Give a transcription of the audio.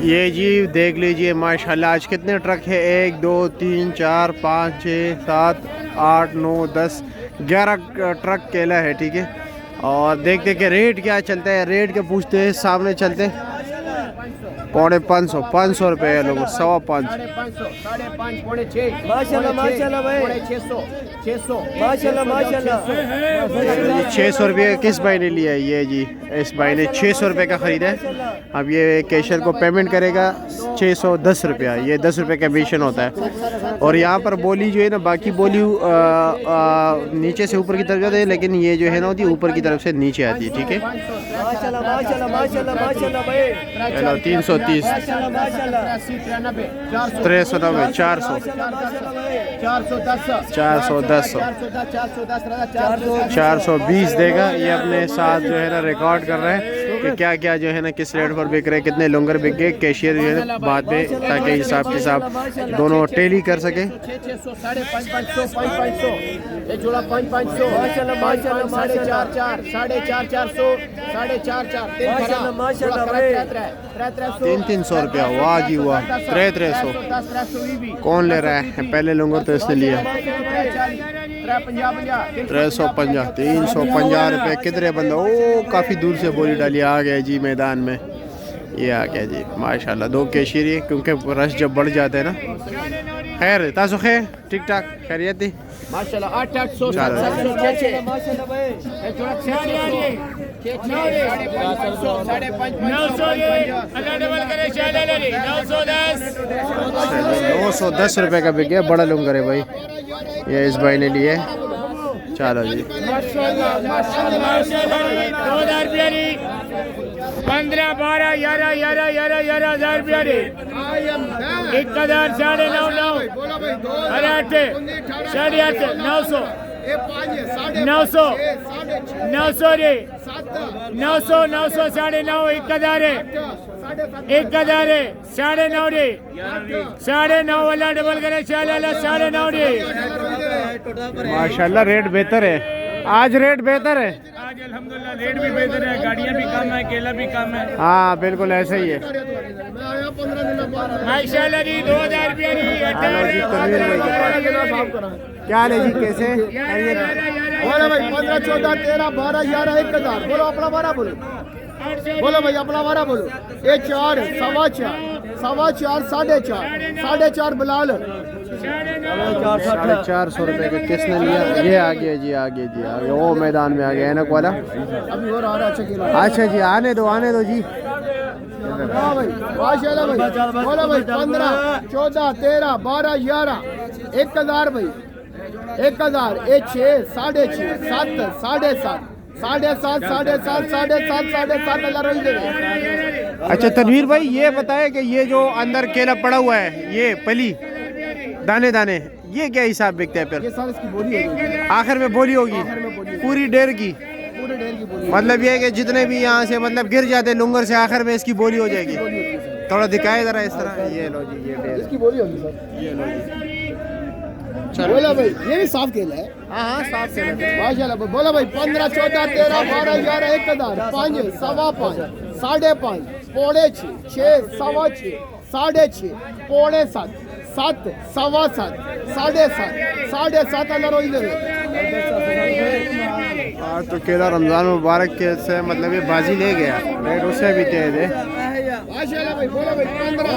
ये जी देख लीजिए माशाल्लाह आज कितने ट्रक है, 1 2 3 4 5 6 7 8 9 10 11 ट्रक केला है। ठीक है, और देखते कि रेट क्या चलता है, रेट के पूछते हैं, सामने चलते हैं। 550 रुपये है लोगों, 550 600 रुपये किस भाई ने लिया है? ये जी इस भाई ने 600 रुपये का ख़रीदा है। अब ये कैशियर को पेमेंट करेगा 610 रुपया, ये 10 रुपये कमीशन होता है। और यहाँ पर बोली जो है ना, बाकी बोली नीचे से ऊपर की तरफ जाती है, लेकिन ये जो है ना होती ऊपर की तरफ से नीचे आती है। ठीक है, 330 390 400 420 देगा। ये अपने साथ जो है ना रिकॉर्ड कर रहे हैं कि क्या क्या जो है ना किस रेट पर बिक रहे, कितने लंगर बिक गए। कैशियर जो है ना बाद में, ताकि हिसाब किताब दोनों टेली कर सके। 300 रुपया, वाह जी वाह। 300 कौन ले रहा है? पहले लंगर तो इसने लिया 350 350 रुपये। कितने बंदा, ओ काफ़ी दूर से बोली डाली, आ गया जी मैदान में। ये आ गया जी माशाल्लाह, 2 कैशियर, क्योंकि रश जब बढ़ जाता है ना। खैर तासो खैर, ठीक ठाक खैरियत थी माशाल्लाह। 800 910 रुपये का बिक गया, बड़ा लंगर है भाई। ये इस भाई ने लिए। चलो जी 15 12 11 11 11 11,000 रुपया रे। 1000 9.5 अरे 8 8.5 900 900 900 रे 900 900 9.5 1000 है 1000 है 9.5 रे 9.5 वाला डबल करे 9.5 रे। माशाल्लाह रेट बेहतर है आज, रेट बेहतर है आज अल्हम्दुलिल्लाह, रेट भी बेहतर है, गाड़ियाँ भी कम है, केला भी कम है। हाँ बिल्कुल ऐसा ही है माशाल्लाह जी। 2000 रुपया री। क्या ले जी, कैसे बोलो भाई? 15 14 13 12 11 1000। बोलो अपना बारह बोलो, बोलो भाई अपना बारह बोलो। ये 4 4.25 4.5 बिलाल 450 रुपये का किसने लिया? ये आ गया जी, आ गया जी, आ गया। वो मैदान में आ गया है ना वाला। अभी और आ रहा है। अच्छा जी, आने दो जी। भाई माशाल्लाह भाई। बोलो भाई 15 14 13 12 11 1000 भाई 1000 ये 6 6.5 7 7.5 7.5 7.5 7.5 7.5 अल्लाह रोज दे। अच्छा तनवीर भाई, ये बताए कि ये जो अंदर केला पड़ा हुआ है, ये पली दाने दाने, ये क्या हिसाब बिकता है? फिर ये साल इसकी बोली होगी, आखिर में बोली होगी पूरी डेढ़ की। पूरे डेढ़ की बोली। मतलब ये है कि जितने भी यहाँ से मतलब गिर जाते लुंगर से, आखिर में इसकी बोली हो जाएगी। थोड़ा दिखाए जरा इस तरह। ये लो जी, ये डेढ़ इसकी बोली होगी सर। ये लो जी। बोला भाई ये भी साफ केला है। हाँ साफ केला माशाल्लाह। बोला भाई 15 14 13 12 11 1000 5 सवा 5 5.5 पौने 6 6 सवा 6 6.5 पौने 7 7 सवा 7 7.5 7.5 अल्लाह रोज दे। आज तो केला रमज़ान मुबारक के से मतलब ये बाजी ले गया, रेट उससे भी तेज है। माशाल्लाह भाई। बोला भाई 15